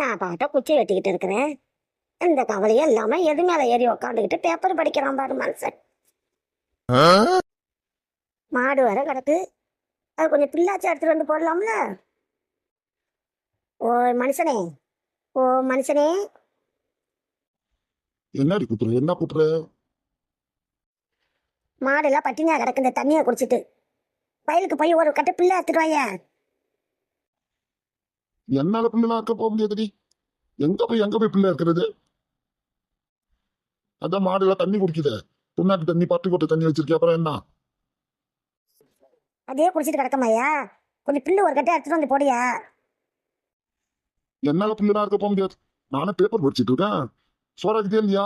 நான் பாட்ட குச்சி வெட்டிக்கிட்டு இருக்கிறேன். இந்த கவலையே இல்லாம எது மேல ஏறி உக்காந்துக்கிட்டு பேப்பர் படிக்கிறான் பாரு மனுஷன். மாடு வர கிடக்கு, அது கொஞ்சம் பிள்ளாச்சி எடுத்துட்டு வந்து போடலாம்ல. ஓ மனுஷனே, ஓ மனுஷனே. என்னடி குத்துற, என்ன குத்துற? மாடுலாம் பட்டினியா கிடக்கு, இந்த தண்ணியை குடிச்சிட்டு வயலுக்கு போய் ஒரு கட்டு பிள்ளை எடுத்துட்டு வாய. என்னால பிள்ளைலாம் இருக்க போக முடியாதுடி. எங்க போய் பிள்ளை இருக்கிறது? அதான் மாடுலாம் தண்ணி குடிக்குது. புண்ணாக்கு தண்ணி, பட்டு கொட்டை தண்ணி வச்சிருக்கேன், அப்புறம் என்ன? அதே குடிச்சிட்டு கிடக்கமாயா, கொஞ்சம் பில்லு ஒரு கட்டை எடுத்துட்டு வந்து போடியா. என்னால பிள்ளைலாம் இருக்க போக முடியாது. நானே பேப்பர் படிச்சுட்டு இருக்கேன். சோறாக்குதே இல்லையா?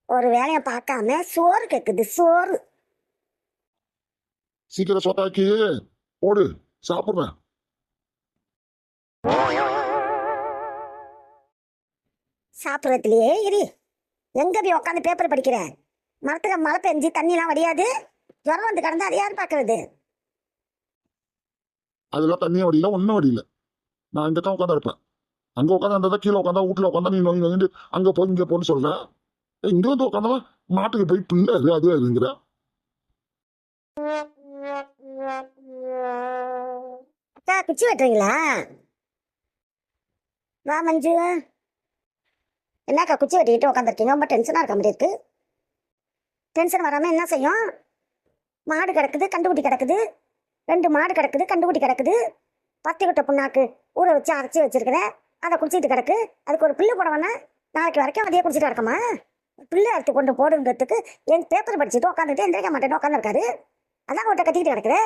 ஒரு வேலையை பார்க்காம சோறு கேக்குது, சோறு. சீக்கிரம் சோத்தாக்கி போடு, சாப்பிடுறேன். சாப்பிட்றதுலயே இரு. எங்க போய் உட்காந்து பேப்பர் படிக்கிற? மரத்துக்கு மழை பெஞ்சு தண்ணிலாம் வடியாது, ஜுரம் வந்து கிடந்தா அதை யார் பாக்குறது? அதெல்லாம் தண்ணியே வடியில, ஒன்னும் வடியில. நான் இங்க தான் உட்காந்து இருப்பேன். அங்க உட்காந்து கீழே உட்காந்தா, வீட்டுல உட்காந்தா நீ நோய் நோயிட்டு அங்க போய் இங்க போன்னு சொல்றேன். இங்க வந்து உட்காந்தா மாட்டுக்கு போய் பிள்ளை அது அது அதுங்கிற. அக்கா குச்சி வெட்டுறீங்களா? வா மஞ்சு. என்னக்கா குச்சி வெட்டிக்கிட்டு உட்காந்துருக்கீங்க? ரொம்ப டென்ஷனா இருக்க மாதிரி இருக்கு. டென்ஷன் வராம என்ன செய்யும்? மாடு கிடக்குது, கண்டுக்குட்டி கிடக்குது, 2 மாடு கிடக்குது, கண்டுக்குட்டி கிடக்குது. பத்தி கொட்டை புண்ணாக்கு ஊற வச்சு அரைச்சி வச்சிருக்கிறேன், அதை குடிச்சிட்டு கிடக்கு. அதுக்கு ஒரு பில்லு போட வேணா? நாளைக்கு வரைக்கும் அதையே குடிச்சிட்டு கிடக்குமா? பில்லு அறுத்து கொண்டு போடுங்கிறதுக்கு என் பேப்பர் படிச்சுட்டு உட்காந்துட்டு எந்திரிக்க மாட்டேன்னு உட்காந்துருக்காரு. அதான் அவட்ட கத்திக்கிட்டு கிடக்குது.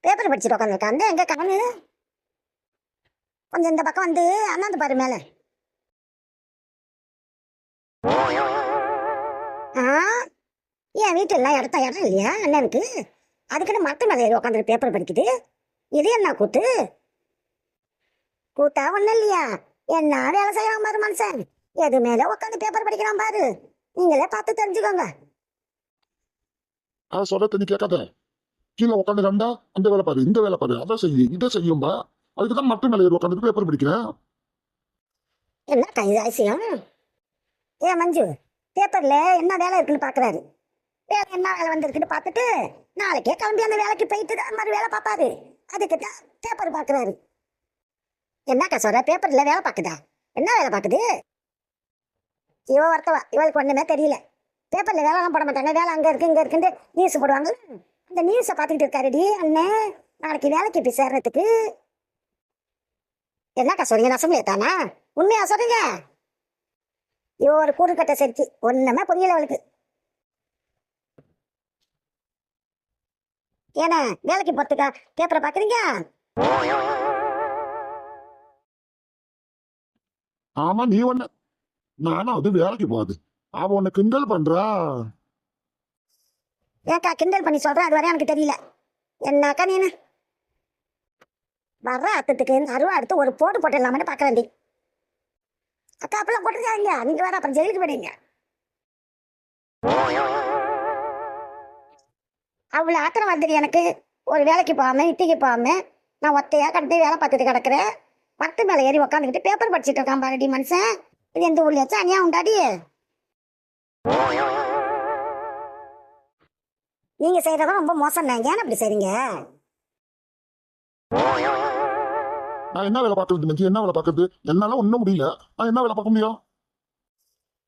பேப்பர் படிச்சுட்டு உட்காந்துருக்காங்க. எங்க கண்ணு கொஞ்சம் இந்த பக்கம் வந்து அண்ணாந்து பாரு மேல. என் வீட்டு எல்லாம் இடம் இல்லையா அண்ணனுக்கு? அதுக்குன்னு மரத்து மேலே ஏறி உட்காந்து பேப்பர் படிக்குது. இது என்ன கூத்து? கூத்தா ஒன்றும் இல்லையா? என்ன வேலை செய்யறான் பாரு மனுஷன். எது மேல உட்காந்து பேப்பர் படிக்கிறான் பாரு. நீங்களே பார்த்து தெரிஞ்சுக்கோங்க. அதை சொல்ற தண்ணி கேட்காத. கீழே உட்காந்து கண்டா அந்த வேலை பாரு, இந்த வேலை பாரு, அதை செய்ய இதை செய்யும்பா. அதுக்குதான் மட்டு மேலே ஏறி உட்காந்துட்டு பேப்பர் படிக்கிறேன். என்ன கைதாசியம்? ஏன் மஞ்சு, பேப்பர்ல என்ன வேலை இருக்குன்னு பாக்குறாரு. வேலை என்ன வேலை வந்திருக்குன்னு பார்த்துட்டு நாளைக்கே கிளம்பி அந்த வேலைக்கு போயிட்டு அந்த மாதிரி வேலை பார்ப்பாரு. அதுக்கு தான் பேப்பர் பார்க்குறாரு. என்னக்கா சொல்ற? பேப்பர்ல வேலை பார்க்குதா? என்ன வேலை பார்க்குது? இவ ஒருத்தவா, இவளுக்கு ஒண்ணுமே தெரியல. பேப்பர்ல வேலைலாம் போட மாட்டாங்க. வேலை அங்க இருக்கு இங்க இருக்குன்னு நியூஸ் போடுவாங்க. அந்த நியூஸை பார்த்துக்கிட்டு இருக்காருடி அண்ணன், நாளைக்கு வேலைக்கு போய் சேர்றதுக்கு. என்னக்கா சொல்றீங்க? நசமையே தானா? உண்மையா சொல்றீங்க? இவ ஒரு கூறுக்கட்டை சரிச்சு, ஒண்ணுமே புரியல அவளுக்கு. ஏன்னா வேலைக்கு போறதுக்கா பேப்பரை பாக்குறீங்க? ஆமா, நீ ஒண்ணு, நானும் அது வேலைக்கு போகாது. அவ உன்னை கிண்டல் பண்றா. ஏக்கா கிண்டல் பண்ணி சொல்றேன்? அது வரை எனக்கு தெரியல. என்னக்கா நீனு வர்ற அத்தத்துக்கு அருவா எடுத்து ஒரு போட்டு போட்டுடலாமனு பாக்குறேன்டி. அக்கா அப்பெல்லாம் போட்டுருக்காங்க, நீங்க வேற அப்புறம் ஜெயிலுக்கு போயிடுங்க. அவ்வளவு ஆத்திரம் வந்துடு எனக்கு. ஒரு வேலைக்கு போகாம இட்டிக்கு போகாம நான் ஒத்தையா கடந்து வேலை பார்த்துட்டு கிடக்குறேன். மரத்து மேல ஏறி உக்காந்துக்கிட்டு பேப்பர் படிச்சுட்டு இருக்கான் பாருடி மனுஷன். இது எந்த ஊர்லயாச்சும் அநியா உண்டாடி? நீங்க செய்யறதும் ரொம்ப மோசம் தான். ஏன் அப்படி செய்றீங்க? நான் என்ன வேலை பார்க்கறது மச்சி? என்ன வேலை பார்க்கறது? என்னால ஒண்ணும் முடியல. நான் என்ன வேலை பார்க்க முடியும்?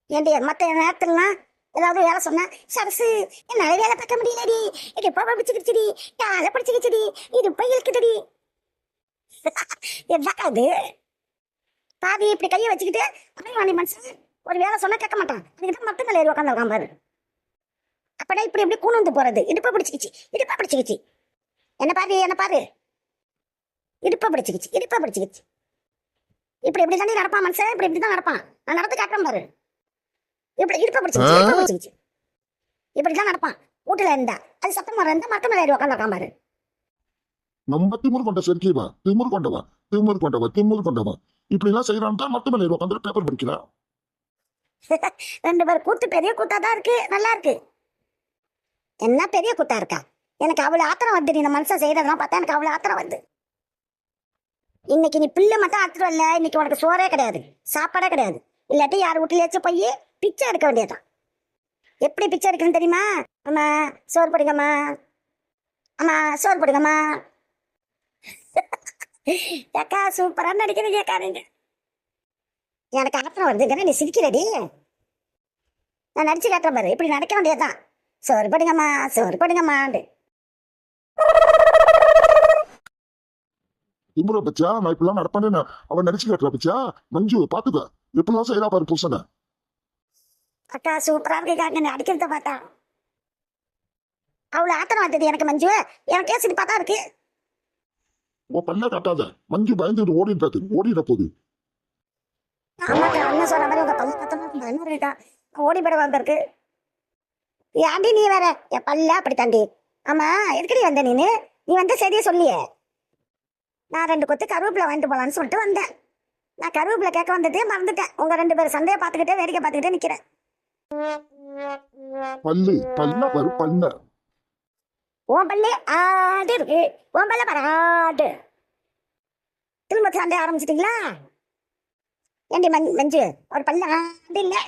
ஏன்டி மற்ற நேரத்துலலாம் ஏதாவது வேலை சொன்னா, சரசு என்னால வேலை பார்க்க முடியலடி, இது பாப்பா பிடிச்சிக்கிச்சுடி, காலை பிடிச்சிக்கிச்சுடி, இது போய் இருக்குதுடி. என்னக்கா அது? பாதி இப்படி கையை வச்சுக்கிட்டு வாண்டி மனுஷன் ஒரு வேலை சொன்னா கேட்க மாட்டான். அதுக்கிட்ட மட்டும் மேலே ஏறி உட்காந்துருக்கான் பாரு. அப்படா இப்படி எப்படி கூணு வந்து போறது? இடுப்பா பிடிச்சிக்கிச்சு, இடுப்பா பிடிச்சிக்கிச்சு. என்ன பாரு, என்ன பாரு, இடுப்பா பிடிச்சிக்கிச்சு, இடுப்பா பிடிச்சிக்கிச்சு. இப்படி எப்படி தானே நடப்பான் மனுஷன்? இப்படி இப்படி தான் நடப்பான். நான் நடந்து காட்டுறேன் பாரு. இப்படி இடுப்பா பிடிச்சிக்கிச்சு, இடுப்பா பிடிச்சிக்கிச்சு. இப்படிதான் நடப்பான். வீட்டுல இருந்தா அது சத்தம் வர இருந்தா மரத்து மேலே ஏறி உட்காந்துருக்கான் பாரு. நம்ம திமுர் கொண்ட செருக்கிவா, திமுர் கொண்டவா, திமுர் கொண்டவா, திமுர் கொண்டவா. இப்படி எல்லாம் செய்யறான் தான் மட்டு மேலே ஏறி உட்காந்துட்டு பேப்பர் படிக்கிறா. 2 பேர் கூத்து பெரிய கூத்தாதான் இருக்கு, நல்லா இருக்கு. என்ன பெரிய கூத்தா இருக்கா? எனக்கு அவ்வளவு ஆத்திரம் வந்து, இந்த மனுஷன் செய்யறதெல்லாம் பார்த்தா எனக்கு அவ்வளவு ஆத்திரம் வந்து. இன்னைக்கு நீ பிள்ளை மட்டும் அறுத்துட்டு வரல, இன்னைக்கு உனக்கு சோறே கிடையாது, சாப்பாடே கிடையாது. இல்லாட்டி யார் வீட்டுலயாச்சும் போய் பிச்சை எடுக்க வேண்டியதான். எப்படி பிச்சை எடுக்கணும்னு தெரியுமா? அம்மா சோறு போடுங்கம்மா, அம்மா சோறு போடுங்கம்மா. ஏக்கா சூப்பரா நடிக்கிறீங்க காரங்க. எனக்கு ஆத்திரம் வருதுங்கிறேன், நீ சிரிக்கிறடி. நான் நடிச்சு காட்டுறேன் பாரு, இப்படி நடக்க வேண்டியதுதான். சோறு போடுங்கம்மா, சோறு போடுங்கம்மாண்டு. திமுற பச்சா, நான் இப்படிலாம் நடப்பேன்னு அவன் நடிச்சு காட்டுறா பச்சா. மஞ்சு பாத்துக்க, எப்படிலாம் செய்யறா பாரு புருஷனை. அக்கா சூப்பரா இருக்கு, நீ அடிக்கிறத பார்த்தா அவ்வளவு ஆத்திரம் வந்தது எனக்கு மஞ்சு. எனக்கே சிரிப்பா தான் இருக்கு. உன் பல்ல காட்டாத, மஞ்சு பயந்துட்டு ஓடிட போகுது. ஆமாக்கா, அண்ணன் சொன்ன மாதிரி உங்க பல்ல பார்த்தா என்ன இருக்கா, ஓடி போட வந்திருக்கு. ஏன்டி நீ வேற, என் பல்ல அப்படி தாண்டி. ஆமா எதுக்கடி வந்த நீனு? நீ வந்து சரியா சொல்லியே. நான் 2 கொத்து கருவேப்பிலை வாங்கிட்டு போலான்னு சொல்லிட்டு வந்தேன். நான் கருவேப்பிலை கேட்க வந்ததே மறந்துட்டேன். உங்க 2 பேரும் சண்டையை பார்த்துக்கிட்டே வேடிக்கை பார்த்துக்கிட்டே நிக்கிறேன். பல்ல பாரு பல்ல. உன் பல்லே ஆடு இருக்கு, உன் பல்ல பராடு. திரும்ப சண்டை ஆரம்பிச்சிட்டீங்களா? ஏண்டி மஞ்சு, ஒரு பல்ல ஆடு இல்லை?